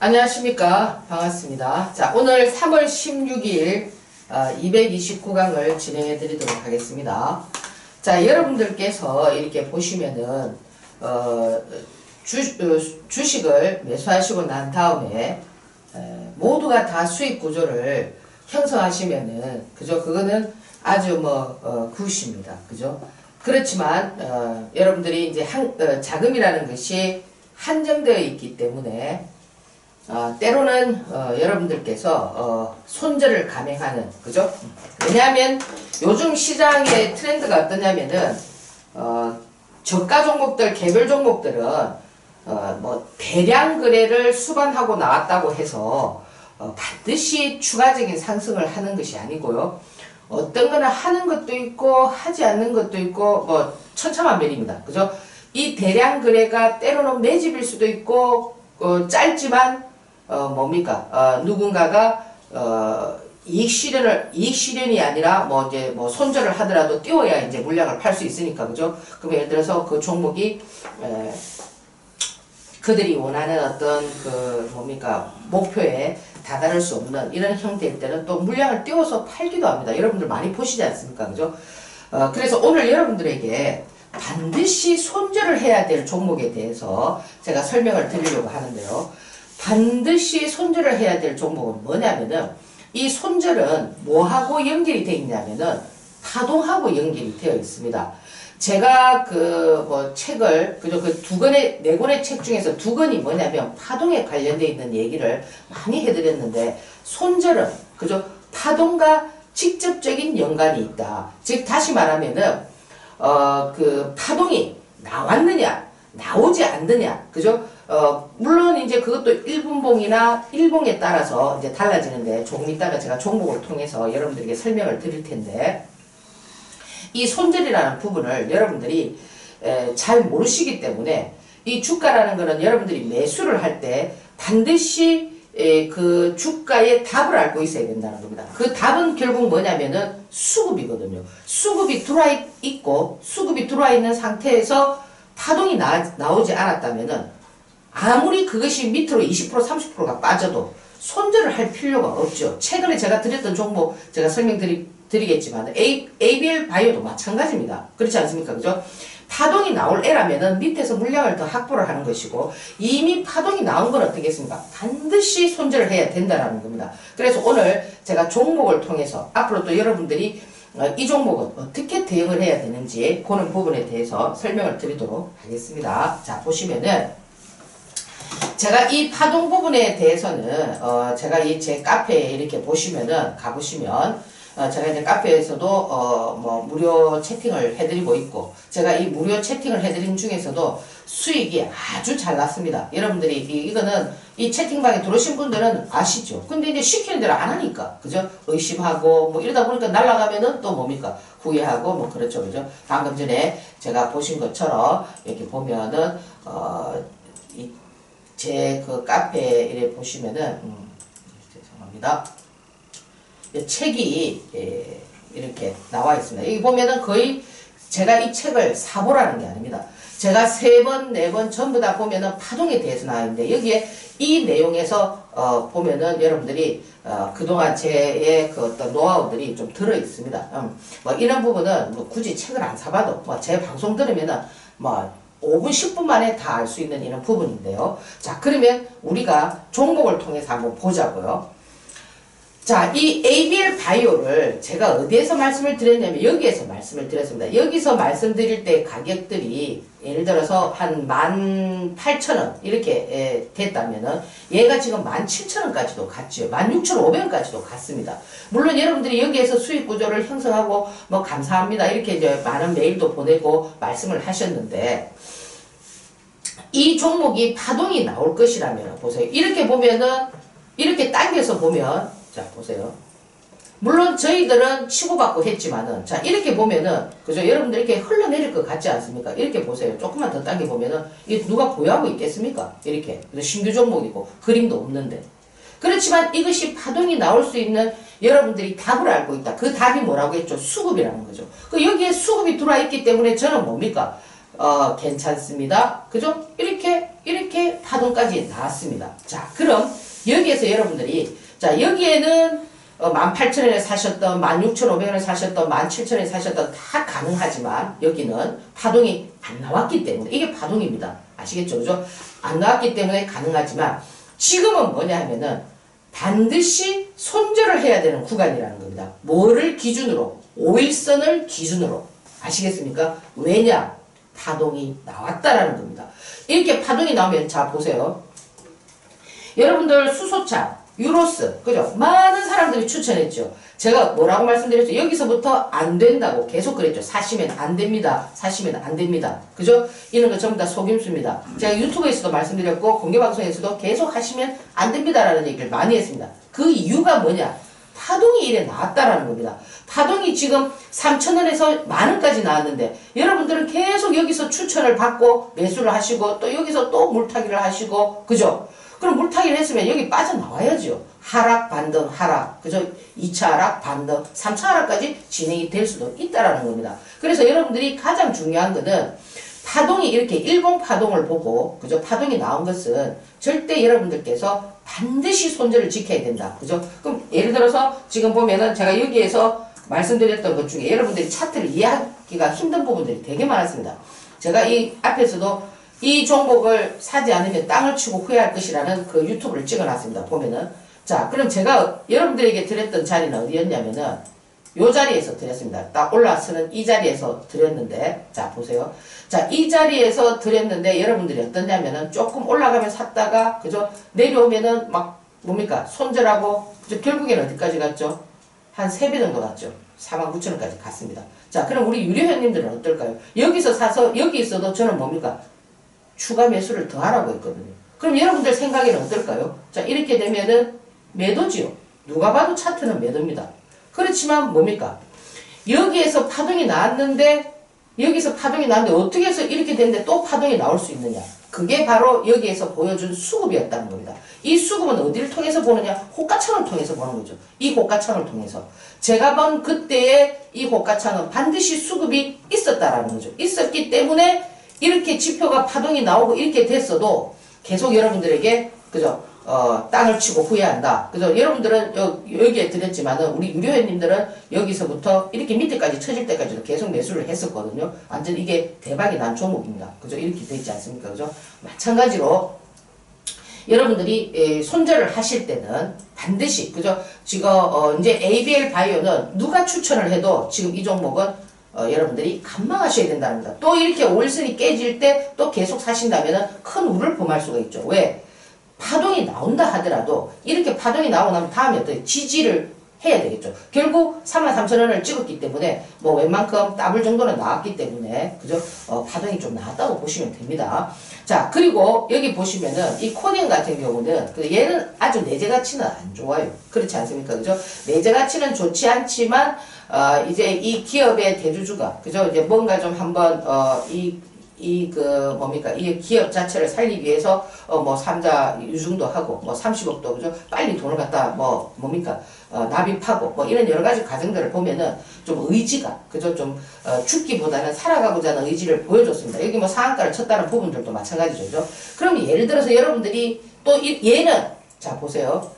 안녕하십니까. 반갑습니다. 자, 오늘 3월 16일 229강을 진행해 드리도록 하겠습니다. 자, 여러분들께서 이렇게 보시면은 주식을 매수하시고 난 다음에 모두가 다 수익 구조를 형성하시면은 그죠? 그거는 아주 굿입니다. 그죠? 그렇지만 여러분들이 이제 자금이라는 것이 한정되어 있기 때문에 때로는 여러분들께서 손절을 감행하는, 그죠? 왜냐하면 요즘 시장의 트렌드가 어떠냐면은 저가 종목들, 개별 종목들은 대량 거래를 수반하고 나왔다고 해서 반드시 추가적인 상승을 하는 것이 아니고요. 어떤 거는 하는 것도 있고 하지 않는 것도 있고 천차만별입니다. 그죠? 이 대량 거래가 때로는 매집일 수도 있고 짧지만 누군가가 이익 실현이 아니라 손절을 하더라도 띄워야 이제 물량을 팔 수 있으니까, 그죠? 그럼 예를 들어서 그 종목이 그들이 원하는 어떤 목표에 다다를 수 없는 이런 형태일 때는 또 물량을 띄워서 팔기도 합니다. 여러분들 많이 보시지 않습니까? 그죠? 그래서 오늘 여러분들에게 반드시 손절을 해야 될 종목에 대해서 제가 설명을 드리려고 하는데요. 반드시 손절을 해야 될 종목은 뭐냐면은, 이 손절은 뭐하고 연결이 되어 있냐면은 파동하고 연결이 되어 있습니다. 제가 책을, 그죠? 네 권의 책 중에서 2권이 뭐냐면 파동에 관련되어 있는 얘기를 많이 해드렸는데, 손절은, 그죠? 파동과 직접적인 연관이 있다. 즉, 다시 말하면은, 파동이 나왔느냐, 나오지 않느냐, 그죠? 물론 이제 그것도 일분봉이나 일봉에 따라서 이제 달라지는데, 조금 이따가 제가 종목을 통해서 여러분들에게 설명을 드릴 텐데, 이 손절이라는 부분을 여러분들이 잘 모르시기 때문에, 이 주가라는 거는 여러분들이 매수를 할 때 반드시 그 주가의 답을 알고 있어야 된다는 겁니다. 그 답은 결국 뭐냐면은 수급이거든요. 수급이 들어와 있고, 수급이 들어와 있는 상태에서 파동이 나오지 않았다면은 아무리 그것이 밑으로 20% 30%가 빠져도 손절을 할 필요가 없죠. 최근에 제가 드렸던 종목 제가 설명드리겠지만 ABL 바이오도 마찬가지입니다. 그렇지 않습니까? 그죠? 파동이 나올 애라면은 밑에서 물량을 더 확보를 하는 것이고, 이미 파동이 나온 건 어떻겠습니까? 반드시 손절을 해야 된다는 겁니다. 그래서 오늘 제가 종목을 통해서 앞으로 또 여러분들이 이 종목은 어떻게 대응을 해야 되는지 그런 부분에 대해서 설명을 드리도록 하겠습니다. 자, 보시면은 제가 이 파동 부분에 대해서는 제가 제 카페에 이렇게 보시면은 가보시면 제가 이제 카페에서도 무료 채팅을 해드리고 있고, 제가 이 무료 채팅을 해드린 중에서도 수익이 아주 잘 났습니다. 여러분들이 이거는 이 채팅방에 들어오신 분들은 아시죠? 근데 이제 시키는 대로 안 하니까, 그죠? 의심하고 이러다 보니까 날아가면은 또 후회하고 그렇죠, 그죠? 방금 전에 제가 보신 것처럼 이렇게 보면은 제 카페에 이렇게 보시면은 죄송합니다. 책이 이렇게 나와 있습니다. 여기 보면은 거의 제가 이 책을 사보라는 게 아닙니다. 제가 3번, 4번 전부 다 보면은 파동에 대해서 나와 있는데, 여기에 이 내용에서 보면은 여러분들이 그동안 제의 어떤 노하우들이 좀 들어 있습니다. 이런 부분은 굳이 책을 안 사봐도 제 방송 들으면은 5분, 10분 만에 다 알 수 있는 이런 부분인데요. 자, 그러면 우리가 종목을 통해서 한번 보자고요. 자, 이 ABL 바이오를 제가 어디에서 말씀을 드렸냐면 여기에서 말씀을 드렸습니다. 여기서 말씀드릴 때 가격들이 예를 들어서 한 18,000원 이렇게 됐다면은 얘가 지금 17,000원까지도 갔죠. 16,500원까지도 갔습니다. 물론 여러분들이 여기에서 수익 구조를 형성하고 감사합니다 이렇게 이제 많은 메일도 보내고 말씀을 하셨는데, 이 종목이 파동이 나올 것이라면 보세요. 이렇게 보면은, 이렇게 당겨서 보면, 자 보세요. 물론 저희들은 치고받고 했지만은, 자 이렇게 보면은, 그죠? 여러분들 이렇게 흘러내릴 것 같지 않습니까? 이렇게 보세요. 조금만 더 당겨 보면은 이게 누가 보유하고 있겠습니까? 이렇게. 신규 종목이고 그림도 없는데. 그렇지만 이것이 파동이 나올 수 있는 여러분들이 답을 알고 있다. 그 답이 뭐라고 했죠? 수급이라는 거죠. 여기에 수급이 들어와 있기 때문에 저는 뭡니까? 괜찮습니다. 그죠? 이렇게 이렇게 파동까지 나왔습니다. 자, 그럼 여기에서 여러분들이 자, 여기에는 18,000원에 사셨던 16,500원에 사셨던 17,000원에 사셨던 다 가능하지만 여기는 파동이 안 나왔기 때문에 이게 파동입니다. 아시겠죠? 그죠? 안 나왔기 때문에 가능하지만 지금은 뭐냐 하면은 반드시 손절을 해야 되는 구간이라는 겁니다. 뭐를 기준으로? 5일선을 기준으로. 아시겠습니까? 왜냐? 파동이 나왔다라는 겁니다. 이렇게 파동이 나오면 자 보세요. 여러분들 수소차, 유로스, 그죠? 많은 사람들이 추천했죠. 제가 뭐라고 말씀드렸죠? 여기서부터 안 된다고 계속 그랬죠. 사시면 안 됩니다. 사시면 안 됩니다. 그죠? 이런 거 전부 다 속임수입니다. 제가 유튜브에서도 말씀드렸고 공개방송에서도 계속 하시면 안 됩니다라는 얘기를 많이 했습니다. 그 이유가 뭐냐? 파동이 이래 나왔다라는 겁니다. 파동이 지금 3,000원에서 만원까지 나왔는데 여러분들은 계속 여기서 추천을 받고 매수를 하시고 또 여기서 또 물타기를 하시고 그죠? 그럼 물타기를 했으면 여기 빠져나와야죠. 하락, 반등, 하락. 그죠? 2차 하락, 반등, 3차 하락까지 진행이 될 수도 있다라는 겁니다. 그래서 여러분들이 가장 중요한 거는 파동이 이렇게 일봉 파동을 보고, 그죠? 파동이 나온 것은 절대 여러분들께서 반드시 손절을 지켜야 된다. 그죠? 그럼 예를 들어서 지금 보면은 제가 여기에서 말씀드렸던 것 중에 여러분들이 차트를 이해하기가 힘든 부분들이 되게 많았습니다. 제가 이 앞에서도 이 종목을 사지 않으면 땅을 치고 후회할 것이라는 그 유튜브를 찍어놨습니다. 보면은. 자, 그럼 제가 여러분들에게 드렸던 자리는 어디였냐면은 요 자리에서 드렸습니다. 딱 올라서는 이 자리에서 드렸는데 자, 보세요. 자, 이 자리에서 드렸는데 여러분들이 어떠냐면은 조금 올라가면 샀다가 그죠? 내려오면은 막 뭡니까? 손절하고 그죠? 결국에는 어디까지 갔죠? 한 3배 정도 갔죠. 49,000원까지 갔습니다. 자, 그럼 우리 유료회원님들은 어떨까요? 여기서 사서 여기 있어도 저는 뭡니까? 추가 매수를 더 하라고 했거든요. 그럼 여러분들 생각에는 어떨까요? 자, 이렇게 되면은 매도지요. 누가 봐도 차트는 매도입니다. 그렇지만 뭡니까? 여기에서 파동이 나왔는데 여기서 파동이 나왔는데 어떻게 해서 이렇게 됐는데 또 파동이 나올 수 있느냐? 그게 바로 여기에서 보여준 수급이었다는 겁니다. 이 수급은 어디를 통해서 보느냐? 호가창을 통해서 보는 거죠. 이 호가창을 통해서. 제가 본 그때의 이 호가창은 반드시 수급이 있었다라는 거죠. 있었기 때문에 이렇게 지표가 파동이 나오고 이렇게 됐어도 계속 여러분들에게 그죠? 땅을 치고 후회한다. 그죠? 여러분들은 여기에 드렸지만은 우리 유료회원님들은 여기서부터 이렇게 밑에까지 쳐질 때까지도 계속 매수를 했었거든요. 완전 이게 대박이 난 종목입니다. 그죠? 이렇게 되어 있지 않습니까? 그죠? 마찬가지로 여러분들이 손절을 하실 때는 반드시 그죠? 지금 이제 ABL 바이오는 누가 추천을 해도 지금 이 종목은 여러분들이 감망하셔야 된다는 겁니다. 또 이렇게 월선이 깨질 때 또 계속 사신다면 큰 우를 범할 수가 있죠. 왜? 파동이 나온다 하더라도 이렇게 파동이 나오고 나면 다음에 어떻게 지지를 해야 되겠죠. 결국 33,000원을 찍었기 때문에 뭐 웬만큼 더블 정도는 나왔기 때문에 그죠? 파동이 좀 나왔다고 보시면 됩니다. 자, 그리고 여기 보시면은 이 코딩 같은 경우는 얘는 아주 내재 가치는 안 좋아요. 그렇지 않습니까? 그죠? 내재 가치는 좋지 않지만 이제 이 기업의 대주주가 그죠? 이제 뭔가 좀 한번 뭡니까? 이 기업 자체를 살리기 위해서, 뭐, 삼자 유증도 하고, 뭐, 30억도, 그죠? 빨리 돈을 갖다, 뭡니까? 납입하고, 뭐, 이런 여러 가지 과정들을 보면은 좀 의지가, 그죠? 좀, 죽기보다는 살아가고자 하는 의지를 보여줬습니다. 여기 뭐 상한가를 쳤다는 부분들도 마찬가지죠. 그죠? 그럼 예를 들어서 여러분들이 또 얘는, 자, 보세요.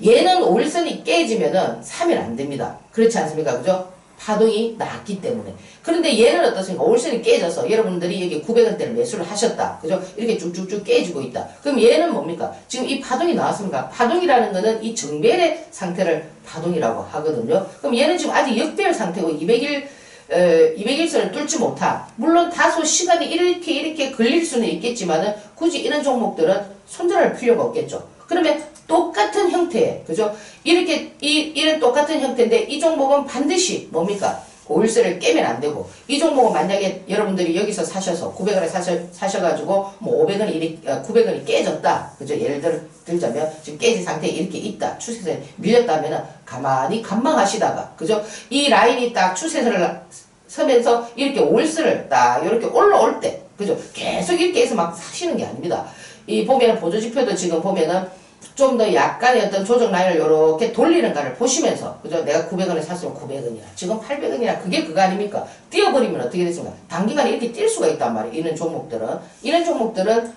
얘는 5일선이 깨지면은 사면 안 됩니다. 그렇지 않습니까? 그죠? 파동이 났기 때문에. 그런데 얘는 어떻습니까? 5일선이 깨져서 여러분들이 여기 900원대를 매수를 하셨다. 그죠? 이렇게 쭉쭉쭉 깨지고 있다. 그럼 얘는 뭡니까? 지금 이 파동이 나왔습니까? 파동이라는 거는 이 정배의 상태를 파동이라고 하거든요. 그럼 얘는 지금 아직 역배열 상태고 200일선을 뚫지 못한, 물론 다소 시간이 이렇게 걸릴 수는 있겠지만은 굳이 이런 종목들은 손절할 필요가 없겠죠. 그러면 똑같은 형태의, 그죠? 이런 똑같은 형태인데 이 종목은 반드시 뭡니까? 5일선을 깨면 안 되고, 이 종목은 만약에 여러분들이 여기서 사셔서 900원에 사셔가지고 뭐 900원이 깨졌다. 그죠? 예를 들자면 지금 깨진 상태에 이렇게 있다. 추세선에 밀렸다면은 가만히 관망하시다가, 그죠? 이 라인이 딱 추세선을 서면서 이렇게 5일선을 딱 이렇게 올라올 때, 그죠? 계속 이렇게 해서 막 사시는 게 아닙니다. 이 보면은 보조지표도 지금 보면은 좀 더 약간의 어떤 조정 라인을 요렇게 돌리는가를 보시면서, 그죠? 내가 900원에 샀으면 900원이야. 지금 800원이야. 그게 그거 아닙니까? 뛰어버리면 어떻게 되습니까? 단기간에 이렇게 뛸 수가 있단 말이에요. 이런 종목들은. 이런 종목들은,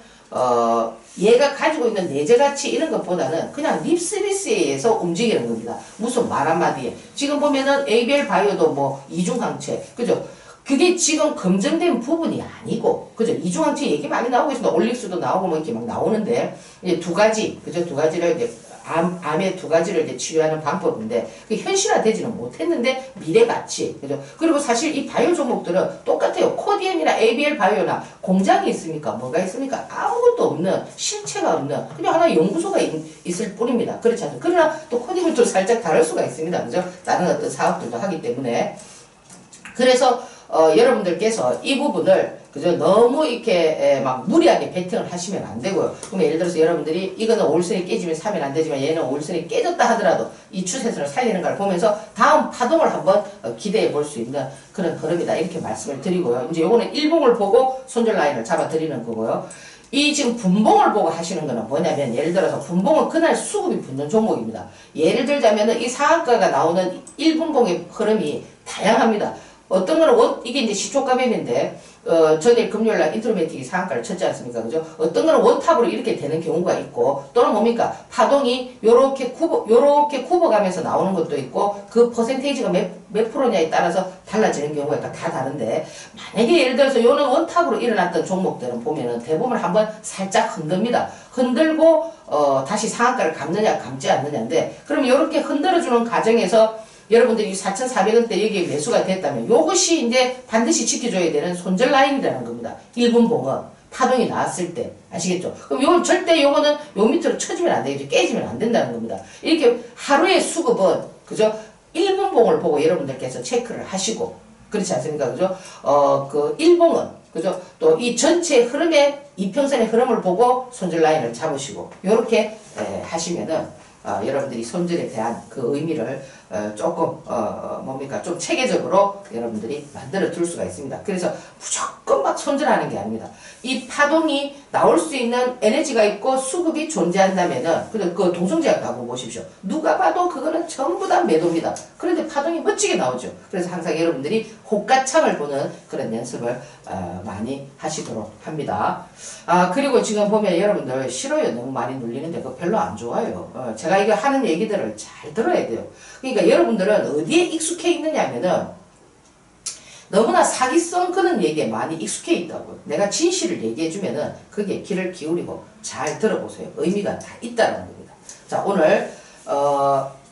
얘가 가지고 있는 내재가치 이런 것보다는 그냥 립서비스에 의해서 움직이는 겁니다. 무슨 말 한마디에. 지금 보면은 ABL 바이오도 뭐 이중항체, 그죠? 그게 지금 검증된 부분이 아니고, 그죠? 이중항체 얘기 많이 나오고 있습니다. 올릭스도 나오고 뭐 이렇게 막 나오는데, 이제 두 가지, 그죠? 두 가지를 이제, 암의 두 가지를 이제 치료하는 방법인데, 그 현실화되지는 못했는데, 미래가치, 그죠? 그리고 사실 이 바이오 종목들은 똑같아요. 코디엠이나 ABL 바이오나 공장이 있습니까? 뭐가 있습니까? 아무것도 없는, 실체가 없는, 그냥 하나 연구소가 있을 뿐입니다. 그렇지 않습니까? 그러나 또 코디엠은 또 살짝 다를 수가 있습니다. 그죠? 다른 어떤 사업들도 하기 때문에. 그래서 여러분들께서 이 부분을 그죠 너무 이렇게 막 무리하게 베팅을 하시면 안 되고요. 그럼 예를 들어서 여러분들이 이거는 올선이 깨지면 사면 안 되지만 얘는 올선이 깨졌다 하더라도 이 추세선을 살리는 걸 보면서 다음 파동을 한번 기대해 볼 수 있는 그런 흐름이다 이렇게 말씀을 드리고요. 이제 요거는 일봉을 보고 손절 라인을 잡아 드리는 거고요. 이 지금 분봉을 보고 하시는 거는 뭐냐면 예를 들어서 분봉은 그날 수급이 붙는 종목입니다. 예를 들자면은 이 상한가가 나오는 1분봉의 흐름이 다양합니다. 어떤 거는 이게 이제 시초가 뱀인데, 전일 금요일날 인트로매틱이 상한가를 쳤지 않습니까? 그죠? 어떤 거는 원탑으로 이렇게 되는 경우가 있고, 또는 뭡니까? 파동이 요렇게 굽어가면서 나오는 것도 있고, 그 퍼센테이지가 몇 프로냐에 따라서 달라지는 경우가 있다. 다 다른데, 만약에 예를 들어서 요는 원탑으로 일어났던 종목들은 보면은 대부분 한번 살짝 흔듭니다. 흔들고, 다시 상한가를 감느냐, 감지 않느냐인데, 그럼 요렇게 흔들어주는 과정에서 여러분들이 4,400원대 여기에 매수가 됐다면 요것이 이제 반드시 지켜줘야 되는 손절 라인이라는 겁니다. 1분 봉은 파동이 나왔을 때 아시겠죠? 그럼 요건 절대 요거는 요 밑으로 쳐지면 안 되겠죠. 깨지면 안 된다는 겁니다. 이렇게 하루의 수급은 그죠? 1분 봉을 보고 여러분들께서 체크를 하시고 그렇지 않습니까? 그죠? 그 1봉은 그죠? 또 이 전체 흐름의 이평선의 흐름을 보고 손절 라인을 잡으시고 요렇게 하시면은 여러분들이 손절에 대한 그 의미를 조금 뭡니까 좀 체계적으로 여러분들이 만들어 둘 수가 있습니다. 그래서 무조건 막 손절하는 게 아닙니다. 이 파동이 나올 수 있는 에너지가 있고 수급이 존재한다면은 그 동성제약 하고 보십시오. 누가 봐도 그거는 전부 다 매도입니다. 그런데 파동이 멋지게 나오죠. 그래서 항상 여러분들이 호가창을 보는 그런 연습을 많이 하시도록 합니다. 그리고 지금 보면 여러분들 싫어요. 너무 많이 눌리는데 그거 별로 안 좋아요. 제가 이거 하는 얘기들을 잘 들어야 돼요. 그러니까 여러분들은 어디에 익숙해 있느냐면은 너무나 사기성 그런 얘기에 많이 익숙해 있다고요. 내가 진실을 얘기해주면은 그게 귀를 기울이고 잘 들어보세요. 의미가 다 있다는 겁니다. 자, 오늘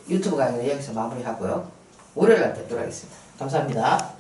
유튜브 강의는 여기서 마무리하고요. 월요일날 뵙도록 하겠습니다. 감사합니다.